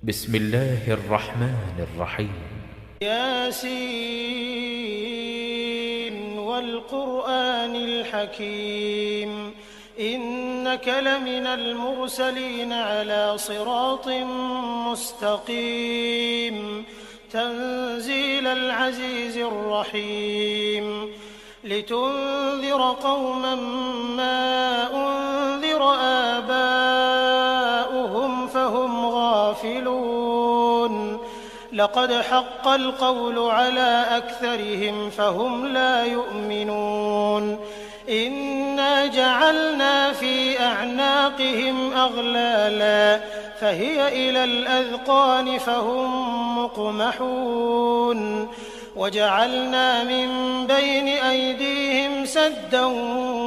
بسم الله الرحمن الرحيم. ياسين والقرآن الحكيم إنك لمن المرسلين على صراط مستقيم تنزيل العزيز الرحيم لتنذر قوما ما أنذر آباؤهم فهم غافلون لقد حق القول على أكثرهم فهم لا يؤمنون إنا جعلنا في أعناقهم أغلالا فهي إلى الأذقان فهم مقمحون وجعلنا من بين أيديهم سدا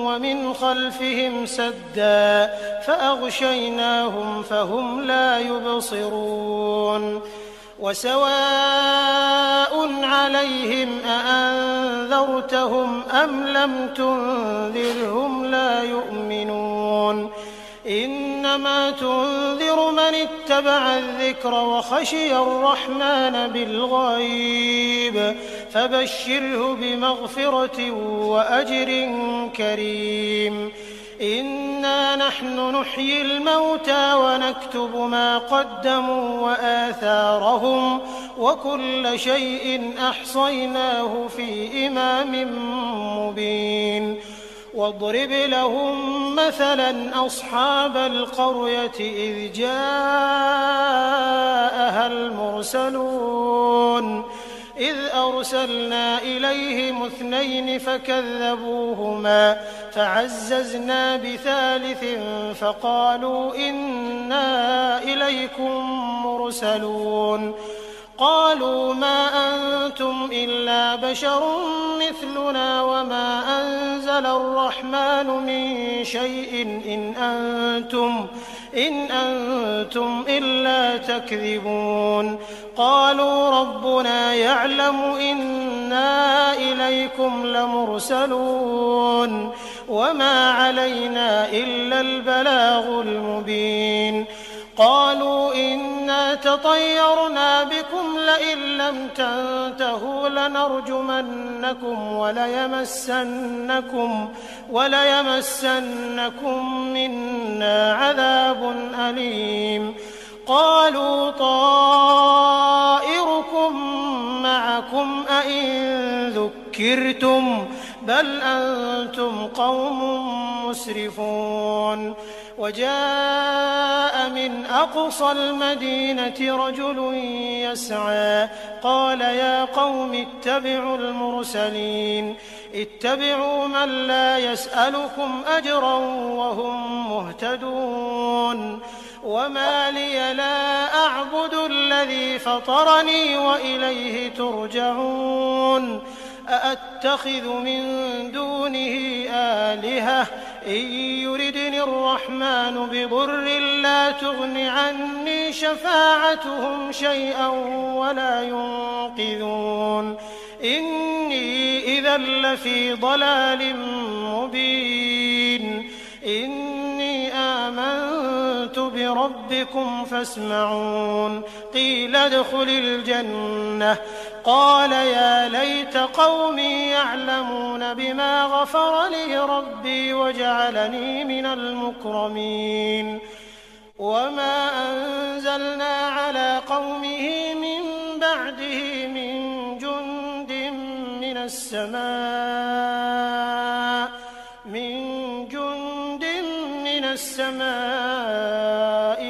ومن خلفهم سدا فأغشيناهم فهم لا يبصرون وسواء عليهم أأنذرتهم أم لم تنذرهم لا يؤمنون إنما تنذر من اتبع الذكر وخشي الرحمن بالغيب فبشره بمغفرة وأجر كريم إنا نحن نحيي الموتى ونكتب ما قدموا وآثارهم وكل شيء أحصيناه في إمام مبين واضرب لهم مثلا أصحاب القرية إذ جاءها المرسلون إذ أرسلنا إليهم 2 فكذبوهما فعززنا بثالث فقالوا إنا إليكم مرسلون قالوا ما أنتم إلا بشر مثلنا وما أنزل الرحمن من شيء إن أنتم إلا تكذبون قالوا ربنا يعلم إنا إليكم لمرسلون وما علينا إلا البلاغ المبين قالوا إنا تطيرنا بكم لئن لم تنتهوا لنرجمنكم وليمسنكم منا عذاب أليم قالوا طائركم معكم أئن ذكرتم بل أنتم قوم مسرفون وجاء من أقصى المدينة رجل يسعى قال يا قوم اتبعوا المرسلين اتبعوا من لا يسألكم أجرا وهم مهتدون وما لي لا أعبد الذي فطرني وإليه ترجعون أأتخذ من دونه آلهة إن يردني الرحمن بضر لا تغن عني شفاعتهم شيئا ولا ينقذون إني إذا لفي ضلال مبين إني آمنت بربكم فاسمعون قيل ادخل الجنة قال يا ليت قومي يعلمون بما غفر لي ربي وجعلني من المكرمين وما أنزلنا على قومه من بعده من جند من السماء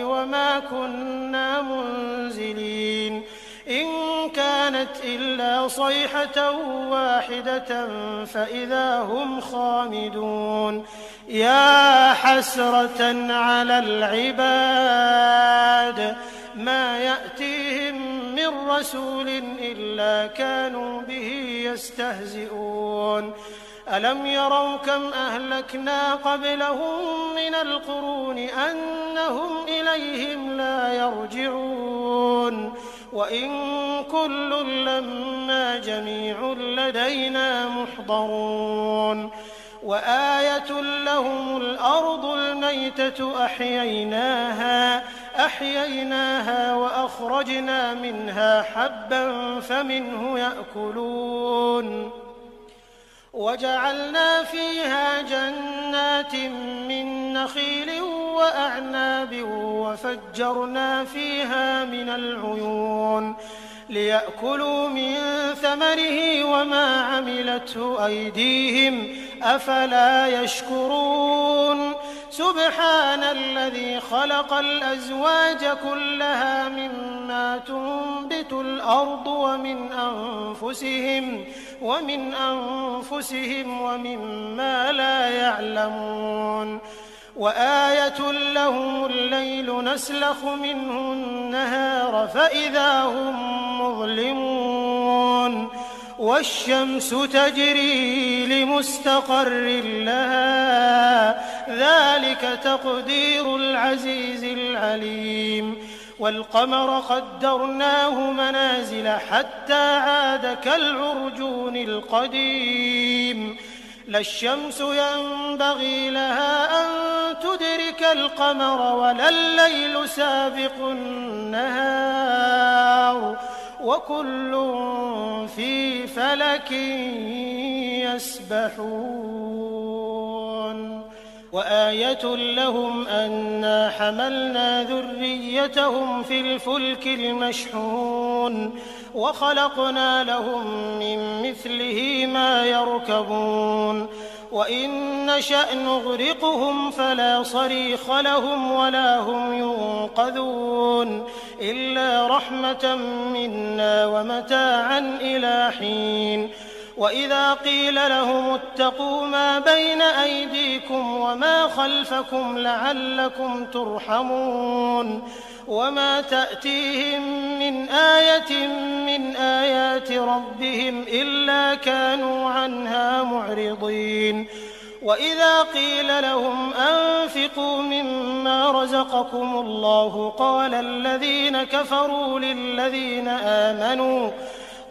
وما كنا منزلين إن كانت إلا صيحة واحدة فإذا هم خامدون يا حسرة على العباد ما يأتيهم من رسول إلا كانوا به يستهزئون ألم يروا كم أهلكنا قبلهم من القرون أنهم إليهم لا يرجعون وإن كل لما جميع لدينا محضرون وآية لهم الأرض الميتة أحييناها فأخرجنا منها حبا فمنه يأكلون وجعلنا فيها جنات من نخيل وأعناب وفجرنا فيها من العيون ليأكلوا من ثمره وما عملته أيديهم أفلا يشكرون سبحان الذي خلق الأزواج كلها مما تنبت الأرض ومن أنفسهم ومما لا يعلمون وآية لهم الليل نسلخ منه النهار فإذا هم مظلمون والشمس تجري لمستقر لها ذلك تقدير العزيز العليم والقمر قدرناه منازل حتى عاد كالعرجون القديم لا الشمس ينبغي لها أن تدرك القمر ولا الليل سابق النهار وكل في فلك يسبحون وآية لهم أنا حملنا ذريتهم في الفلك المشحون وخلقنا لهم من مثله ما يركبون وإن نشأ نغرقهم فلا صريخ لهم ولا هم ينقذون إلا رحمة منا ومتاعا إلى حين وإذا قيل لهم اتقوا ما بين أيديكم وما خلفكم لعلكم ترحمون وما تأتيهم من آية من آيات ربهم إلا كانوا عنها معرضين وإذا قيل لهم أنفقوا مما رزقكم الله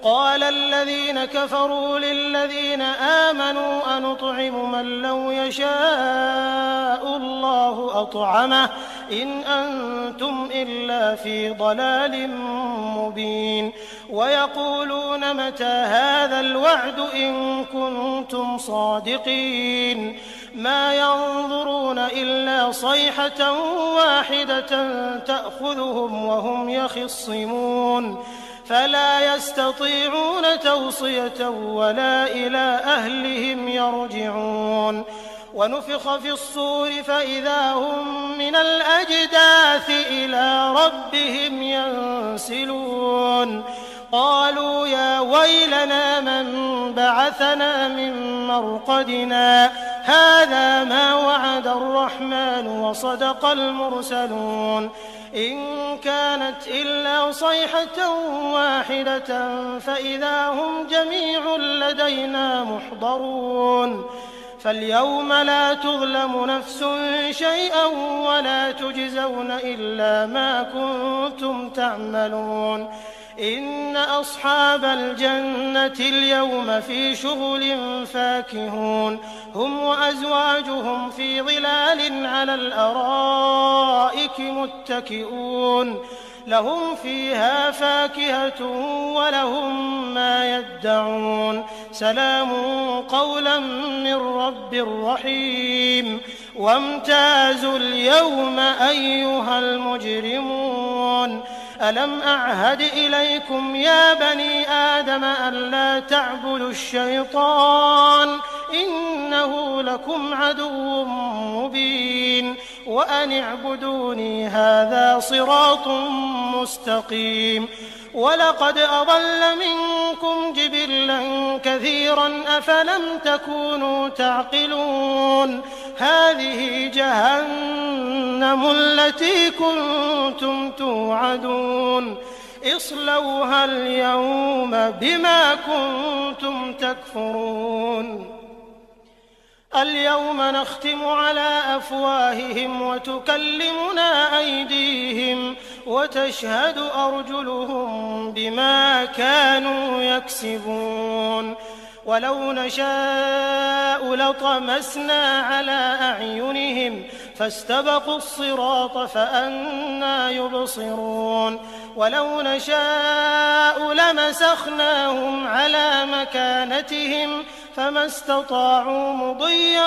قال الذين كفروا للذين آمنوا أنطعم من لو يشاء الله أطعمه إن أنتم إلا في ضلال مبين ويقولون متى هذا الوعد إن كنتم صادقين ما ينظرون إلا صيحة واحدة تأخذهم وهم يخصمون فلا يستطيعون توصية ولا إلى أهلهم يرجعون ونفخ في الصور فإذا هم من الأجداث إلى ربهم ينسلون قالوا يا ويلنا من بعثنا من مرقدنا هذا ما وعد الرحمن وصدق المرسلون إن كانت إلا صيحة واحدة فإذا هم جميع لدينا محضرون فاليوم لا تظلم نفس شيئا ولا تجزون إلا ما كنتم تعملون إن أصحاب الجنة اليوم في شغل فاكهون هم وأزواجهم في ظلال على الأرائك متكئون لهم فيها فاكهة ولهم ما يدعون سلام قولا من رب رحيم وامتازوا اليوم أيها المجرمون ألم أعهد إليكم يا بني آدم ألا تعبدوا الشيطان إنه لكم عدو مبين وأن اعبدوني هذا صراط مستقيم ولقد أضل منكم جبلا كثيرا أفلم تكونوا تعقلون هذه جهنم التي كنتم توعدون اصلوها اليوم بما كنتم تكفرون اليوم نختم على أفواههم وتكلمنا أيديهم وتشهد أرجلهم بما كانوا يكسبون ولو نشاء لطمسنا على أعينهم فاستبقوا الصراط فأنى يبصرون ولو نشاء لمسخناهم على مكانتهم فما استطاعوا مضيا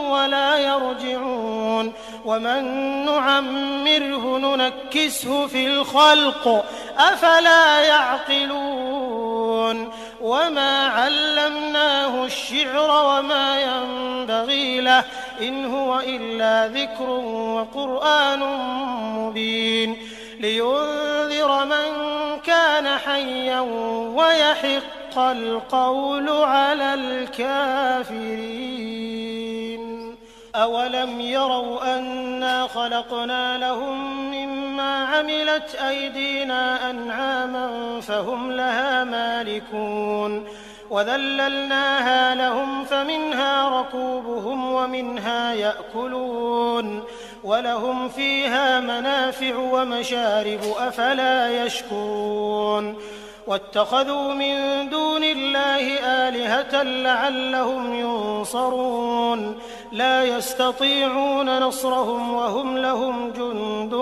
ولا يرجعون ومن نعمره ننكسه في الخلق أفلا يعقلون وما علمناه الشعر وما ينبغي له إن هو إلا ذكر وقرآن مبين لينذر من كان حيا ويحق القول على الكافرين أولم يروا أنا خلقنا لهم مما عملت أيدينا أنعاما فهم لها مالكون وذللناها لهم فمنها ركوبهم ومنها يأكلون ولهم فيها منافع ومشارب أفلا يشكرون واتخذوا من دون الله آلهة لعلهم ينصرون لا يستطيعون نصرهم وهم لهم جند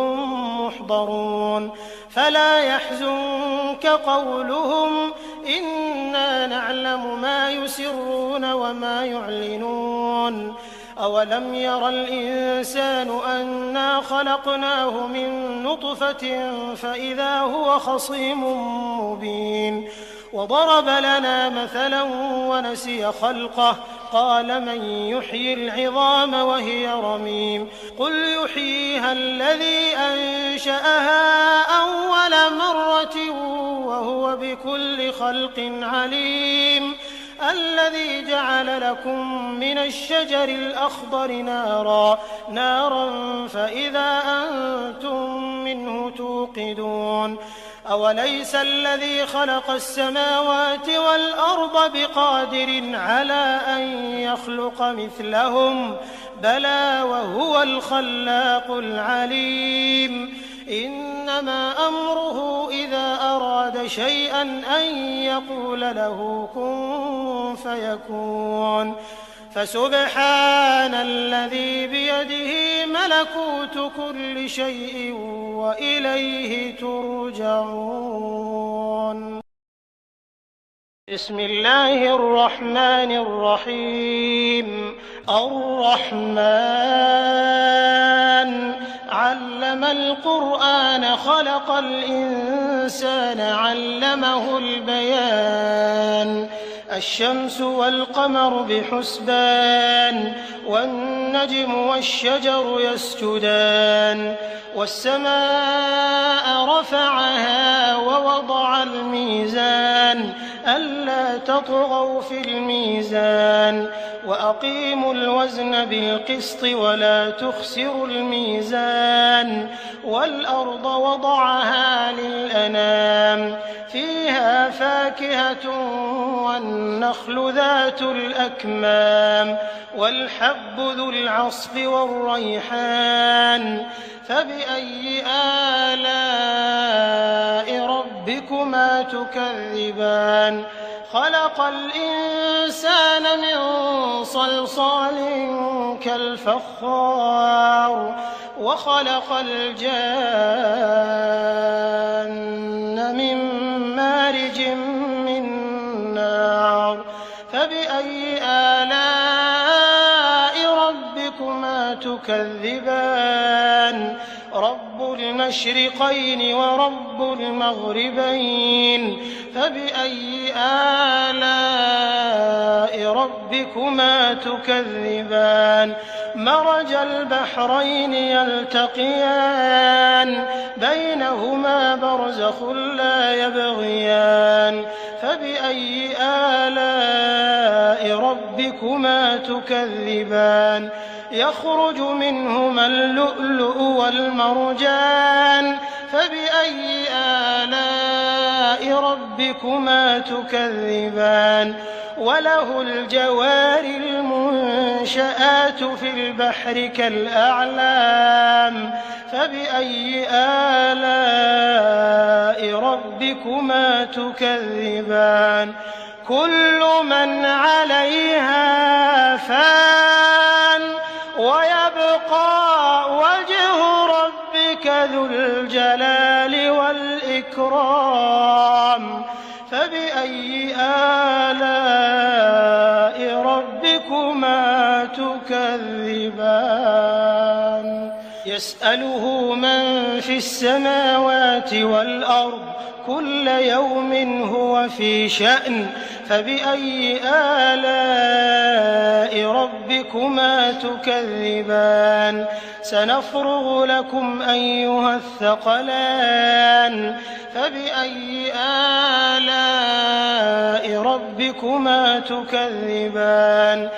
محضرون فلا يحزنك قولهم إنا نعلم ما يسرون وما يعلنون أولم ير الإنسان أنا خلقناه من نطفة فإذا هو خصيم مبين وضرب لنا مثلا ونسي خلقه قال من يحيي العظام وهي رميم قل يحييها الذي أنشأها أول مرة وهو بكل خلق عليم الذي جعل لكم من الشجر الأخضر نارا فإذا أنتم منه توقدون أوليس الذي خلق السماوات والأرض بقادر على أن يخلق مثلهم بلى وهو الخلاق العليم إنما أمره إذا أراد شيئا أن يقول له كن فيكون فسبحان الذي بيده ملكوت كل شيء وإليه ترجعون بسم الله الرحمن الرحيم الرحمن علم القرآن خلق الإنسان علمه البيان الشمس والقمر بحسبان والنجم والشجر يسجدان والسماء رفعها ووضع الميزان ألا تطغوا في الميزان وأقيموا الوزن بالقسط ولا تخسروا الميزان والأرض وضعها للأنام فيها فاكهة والنخل ذات الأكمام والحب ذو العصف والريحان فبأي آلاء ربكما تكذبان خلق الإنسان من صلصال كالفخار وخلق الجان من مارج من نار فبأي آلاء ربكما تكذبان رب المشرقين ورب المغربين فبأي آلاء ربكما تكذبان مرج البحرين يلتقيان بينهما برزخ لا يبغيان فبأي آلاء ربكما تكذبان يخرج منهما اللؤلؤ والمرجان فبأي آلاء ربكما تكذبان وله الجوار المنشآت في البحر كالأعلام فبأي آلاء ربكما تكذبان كل من عليها فان ويبقى وجه ربك ذو الجلال والإكرام والإكرام فبأي آلاء ربكما تكذبان يسأله من في السماوات والأرض كل يوم هو في شأن فبأي آلاء ربكما تكذبان سنفرغ لكم أيها الثقلان فبأي آلاء ربكما تكذبان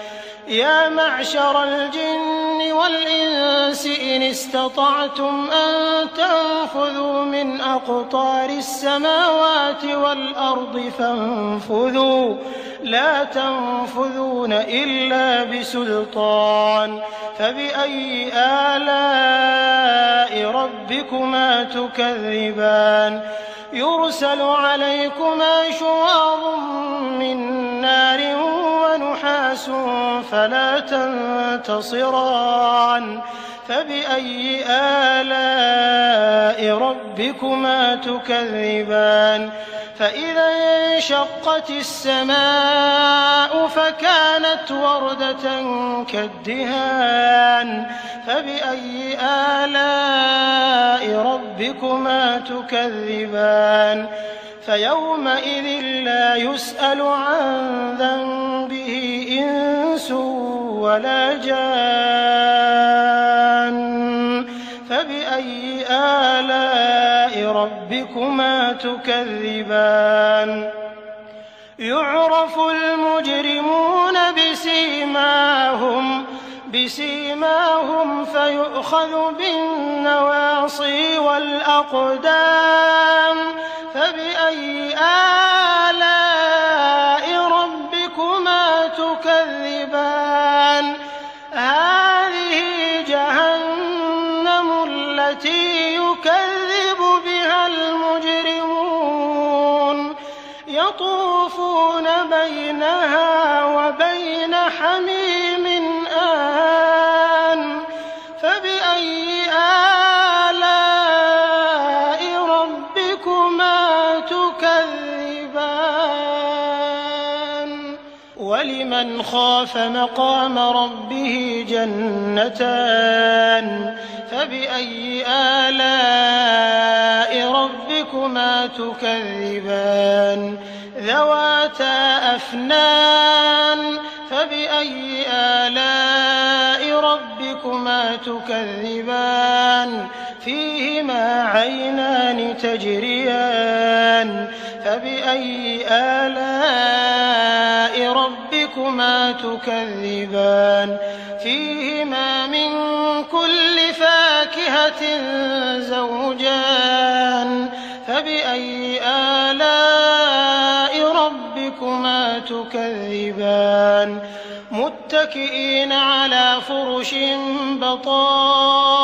يا معشر الجن والإنس إن استطعتم أن تنفذوا من أقطار السماوات والأرض فانفذوا لا تنفذون إلا بسلطان فبأي آلاء ربكما تكذبان يرسل عليكما شواظ من نار ونحاس فلا تنتصران فبأي آلاء ربكما تكذبان فإذا انشقت السماء فكانت وردة كالدهان فبأي آلاء ربكما تكذبان فيومئذ لا يسأل عن ذنبه إنس ولا جان فبأي آلاء ربكما تكذبان يعرف المجرمون بسيماهم فيؤخذ بالنواصي والأقدام فبأي آلاء ربكما تكذبان هذه جهنم التي يكذب بها المجرمون يطوفون بينها وبين حميم آن فبأي آلاء ربكما تكذبان ولمن خاف مقام ربه جنتان فبأي آلاء ربكما تكذبان ذواتا أفنان فبأي آلاء ربكما تكذبان فيهما عينان تجريان فبأي آلاء ربكما تكذبان فيهما من كل فاكهة زوجان فبأي آلاء ربكما تكذبان متكئين على فرش بطائنها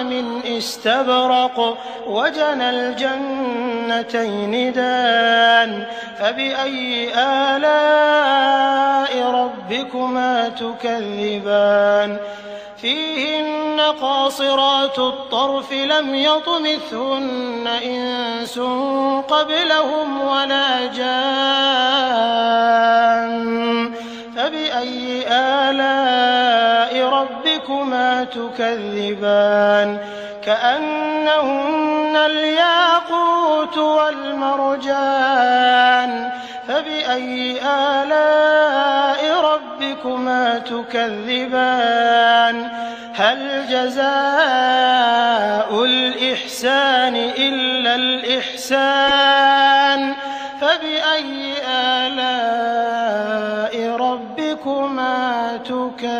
من استبرق وجنى الجنتين دان فبأي آلاء ربكما تكذبان فيهن قاصرات الطرف لم يطمثهن إنس قبلهم ولا جان فبأي آلاء ربكما تكذبان كأنهن الياقوت والمرجان فبأي آلاء ربكما تكذبان هل جزاء الإحسان إلا الإحسان فبأي آلاء ربكما تكذبان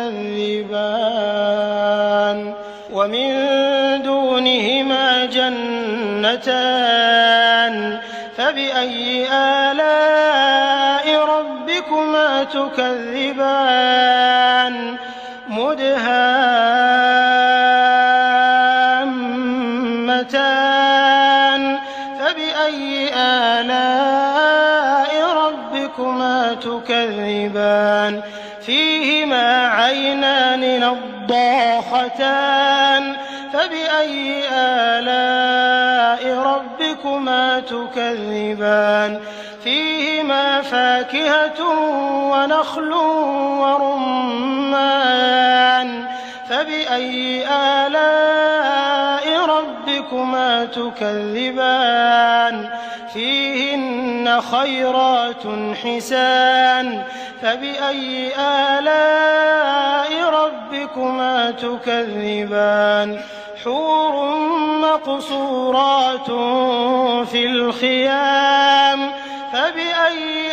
ومن دونهما جنتان فبأي آلاء ربكما تكذبان مدهامتان فبأي آلاء ربكما تكذبان فيهما عينان نضاختان فبأي آلاء ربكما ربكما تكذبان فيهما فاكهة ونخل ورمان فبأي آلاء ربكما تكذبان فيهن خيرات حسان فبأي آلاء ربكما تكذبان حور مقصورات في الخيام فبأي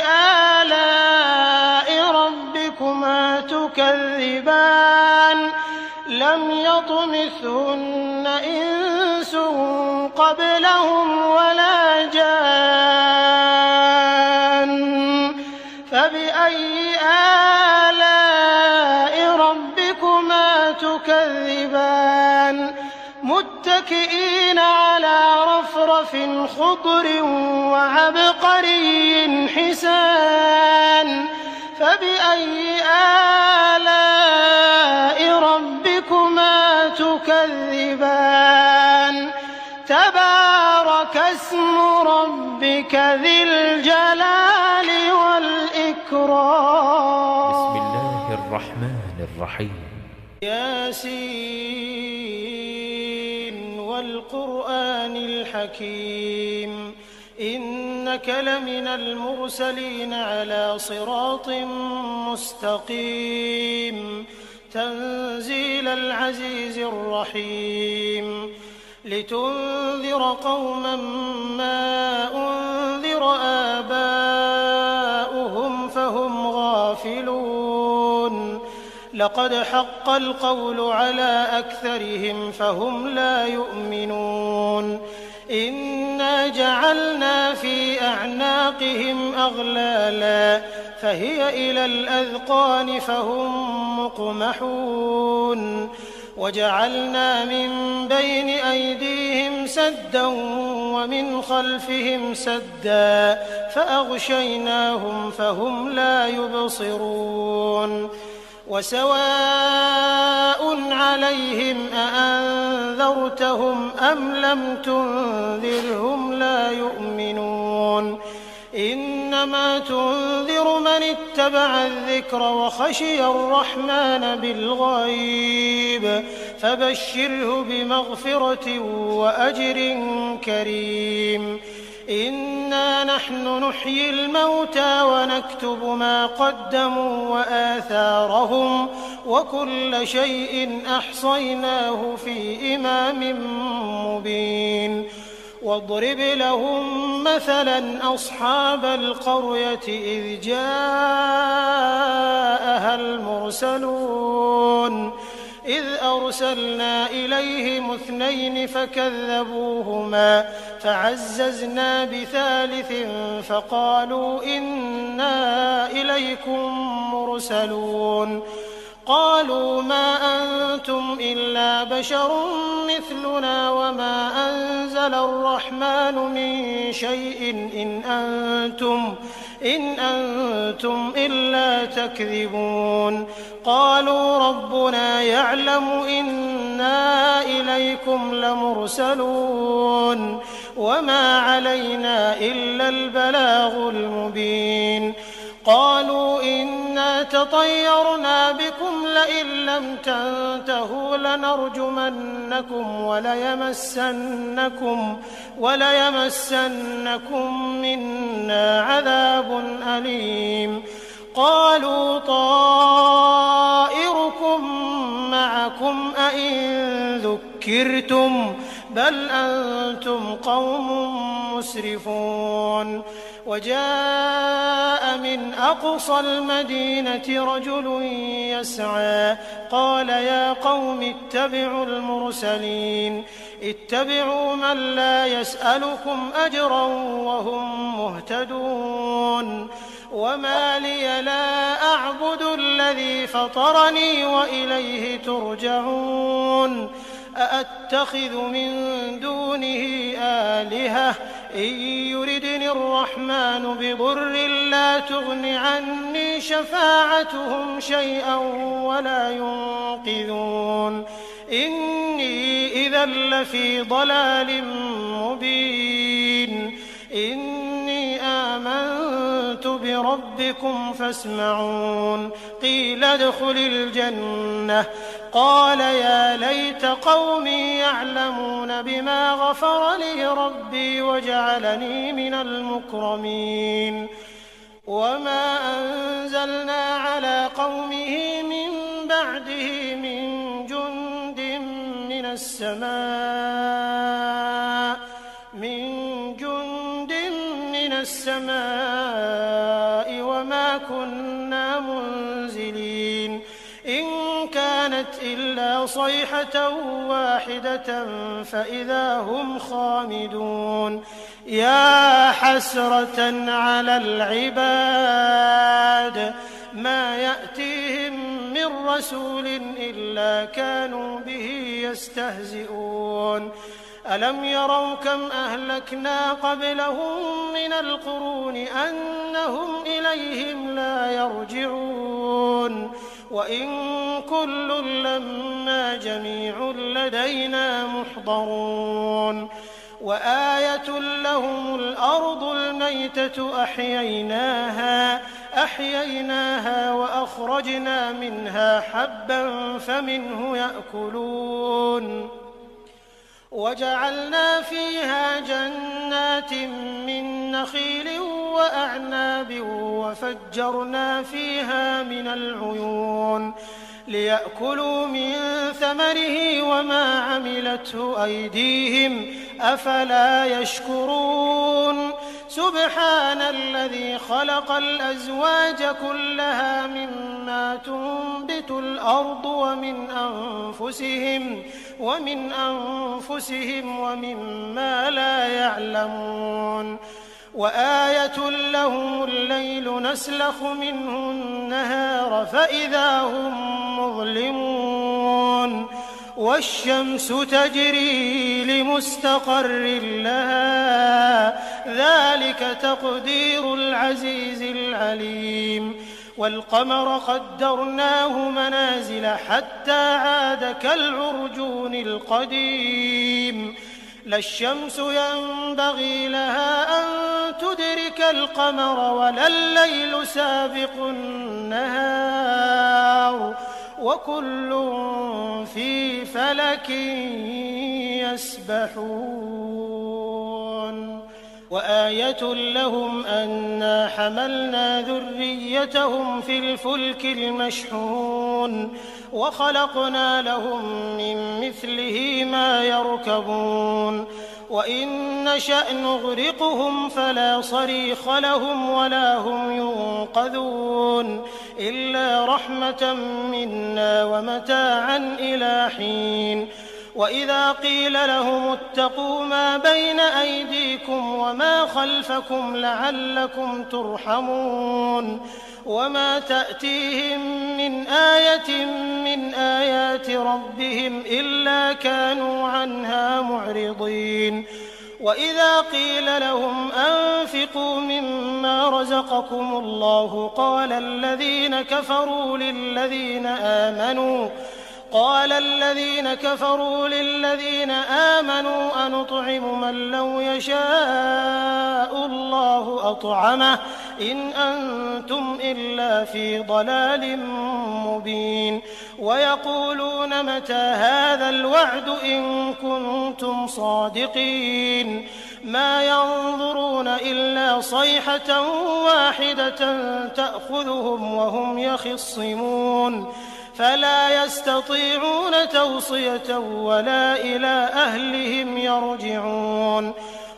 آلاء ربكما تكذبان لم يطمثهن إنس قبلهم ولا جان فبأي آلاء ربكما تكذبان متكئين على رفرف خضر وعبقري حسان فبأي آلاء ربكما تكذبان تبارك اسم ربك ذي الجلال والإكرام. بسم الله الرحمن الرحيم. ياسين والقرآن الحكيم إنك لمن المرسلين على صراط مستقيم تنزيل العزيز الرحيم لتنذر قوما ما أنذر آباؤهم فهم غافلون لقد حق القول على أكثرهم فهم لا يؤمنون إنا جعلنا في أعناقهم أغلالا فهي إلى الأذقان فهم مقمحون وجعلنا من بين أيديهم سدا ومن خلفهم سدا فأغشيناهم فهم لا يبصرون وسواء عليهم أأنذرتهم أم لم تنذرهم لا يؤمنون إنما تنذر من اتبع الذكر وخشي الرحمن بالغيب فبشره بمغفرة وأجر كريم إنا نحن نحيي الموتى ونكتب ما قدموا وآثارهم وكل شيء أحصيناه في إمام مبين واضرب لهم مثلا أصحاب القرية إذ جاءها المرسلون إذ أرسلنا إليهم 2 فكذبوهما فعززنا بثالث فقالوا إنا إليكم مرسلون قالوا ما أنتم إلا بشر مثلنا وما أنزل الرحمن من شيء إن أنتم إلا تكذبون قالوا ربنا يعلم إنا إليكم لمرسلون وما علينا إلا البلاغ المبين قالوا إنا تطيرنا بكم لئن لم تنتهوا لنرجمنكم وليمسنكم منا عذاب أليم قالوا طائركم معكم أئن ذكرتم بل أنتم قوم مسرفون وجاء من أقصى المدينة رجل يسعى قال يا قوم اتبعوا المرسلين اتبعوا من لا يسألكم أجرا وهم مهتدون وما لي لا أعبد الذي فطرني وإليه ترجعون أأتخذ من دونه آلهة إن يردني الرحمن بضر لا تغن عني شفاعتهم شيئا ولا ينقذون إني إذا لفي ضلال مبين ربكم فاسمعون قيل ادخل الجنة قال يا ليت قومي يعلمون بما غفر لي ربي وجعلني من المكرمين وما أنزلنا على قومه من بعده من جند من السماء وما كنا منزلين إن كانت إلا صيحة واحدة فإذا هم خامدون يا حسرة على العباد ما يأتيهم من رسول إلا كانوا به يستهزئون ألم يروا كم أهلكنا قبلهم من القرون أنهم إليهم لا يرجعون وإن كل لما جميع لدينا محضرون وآية لهم الأرض الميتة أحييناها وأخرجنا منها حبا فمنه يأكلون وجعلنا فيها جنات من نخيل وأعناب وفجرنا فيها من العيون ليأكلوا من ثمره وما عملته أيديهم أفلا يشكرون سبحان الذي خلق الأزواج كلها مما تنبت الأرض ومن أنفسهم ومما لا يعلمون وآية لهم الليل نسلخ منه النهار فإذا هم مظلمون والشمس تجري لمستقر لها ذلك تقدير العزيز العليم والقمر قدرناه منازل حتى عاد كالعرجون القديم لا الشمس ينبغي لها أن تدرك القمر ولا الليل سابق النهار وكل في فلك يسبحون وآية لهم أنا حملنا ذريتهم في الفلك المشحون وخلقنا لهم من مثله ما يركبون وإن نشأ نغرقهم فلا صريخ لهم ولا هم ينقذون إلا رحمة منا ومتاعا إلى حين وإذا قيل لهم اتقوا ما بين أيديكم وما خلفكم لعلكم ترحمون وما تأتيهم من آية من آيات ربهم إلا كانوا عنها معرضين وإذا قيل لهم أنفقوا مما رزقكم الله قال الذين كفروا للذين آمنوا أنطعم من لو يشاء الله أطعمه إن أنتم إلا في ضلال مبين ويقولون متى هذا الوعد إن كنتم صادقين ما ينظرون إلا صيحة واحدة تأخذهم وهم يخصمون فلا يستطيعون توصية ولا إلى أهلهم يرجعون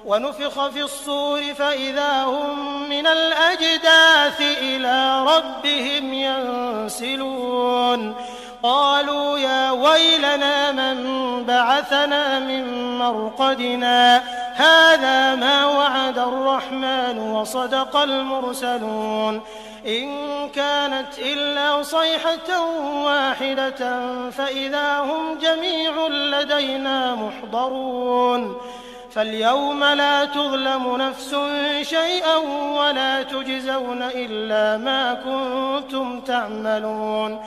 ونفخ في الصور فإذا هم من الأجداث إلى ربهم ينسلون قالوا يا ويلنا من بعثنا من مرقدنا هذا ما وعد الرحمن وصدق المرسلون إن كانت إلا صيحة واحدة فإذا هم جميع لدينا محضرون فاليوم لا تظلم نفس شيئا ولا تجزون إلا ما كنتم تعملون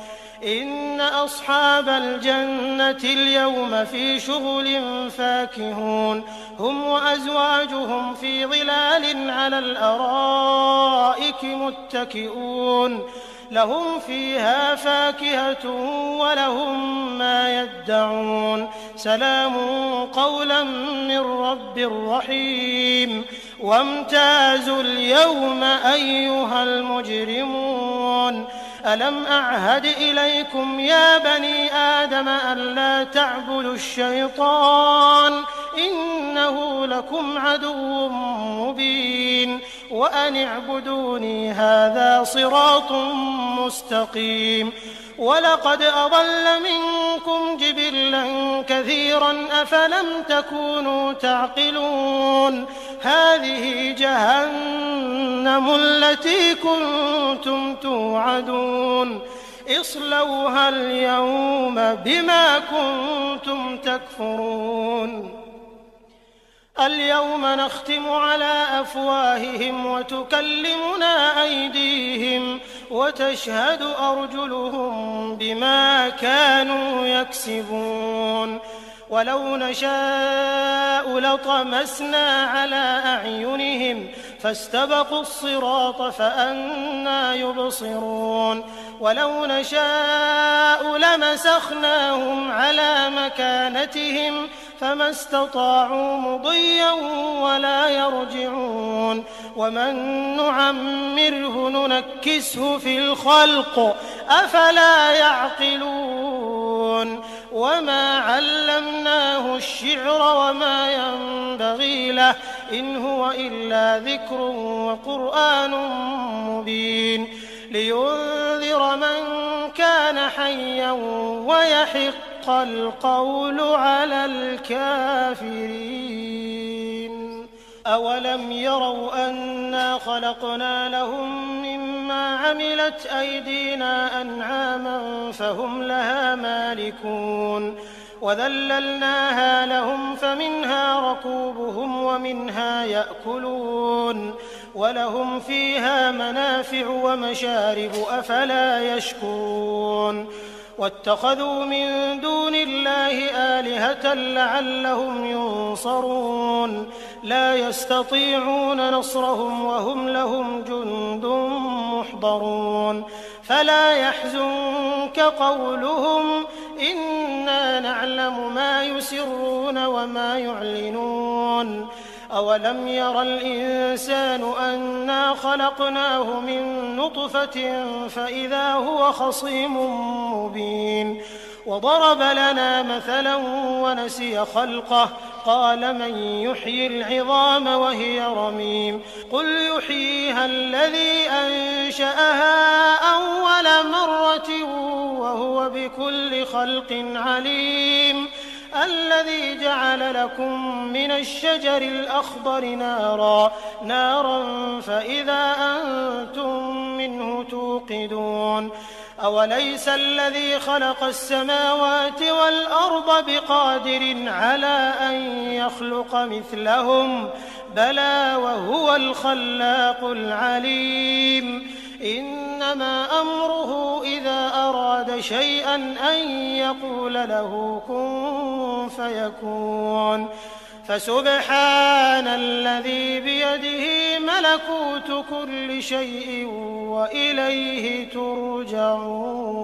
إن أصحاب الجنة اليوم في شغل فاكهون هم وأزواجهم في ظلال على الأرائك متكئون لهم فيها فاكهة ولهم ما يدعون سلام قولا من رب رحيم وامتازوا اليوم أيها المجرمون ألم أعهد إليكم يا بني آدم ألا تعبدوا الشيطان إنه لكم عدو مبين وأن اعبدوني هذا صراط مستقيم ولقد أضل منكم جبلا كثيرا أفلم تكونوا تعقلون هذه جهنم التي كنتم توعدون اصلوها اليوم بما كنتم تكفرون اليوم نختم على أفواههم وتكلمنا أيديهم وتشهد أرجلهم بما كانوا يكسبون ولو نشاء لطمسنا على أعينهم فاستبقوا الصراط فأنى يبصرون ولو نشاء لمسخناهم على مكانتهم فما استطاعوا مضيا ولا يرجعون ومن نعمره ننكسه في الخلق أفلا يعقلون وما علمناه الشعر وما ينبغي له إن هو إلا ذكر وقرآن مبين لينذر من كان حيا ويحق القول على الكافرين أولم يروا أنا خلقنا لهم مما عملت أيدينا أنعاما فهم لها مالكون وذللناها لهم فمنها ركوبهم ومنها يأكلون ولهم فيها منافع ومشارب أفلا يشكرون واتخذوا من دون الله آلهة لعلهم ينصرون لا يستطيعون نصرهم وهم لهم جند محضرون فلا يحزنك قولهم إنا نعلم ما يسرون وما يعلنون أولم ير الإنسان أنا خلقناه من نطفة فإذا هو خصيم مبين وضرب لنا مثلا ونسي خلقه قال من يحيي العظام وهي رميم قل يحييها الذي أنشأها أول مرة وهو بكل خلق عليم الذي جعل لكم من الشجر الأخضر نارا فإذا أنتم منه توقدون أوليس الذي خلق السماوات والأرض بقادر على أن يخلق مثلهم بلى وهو الخلاق العليم إنما أمره إذا أراد شيئا أن يقول له كن فيكون فسبحان الذي بيده ملكوت كل شيء وإليه ترجعون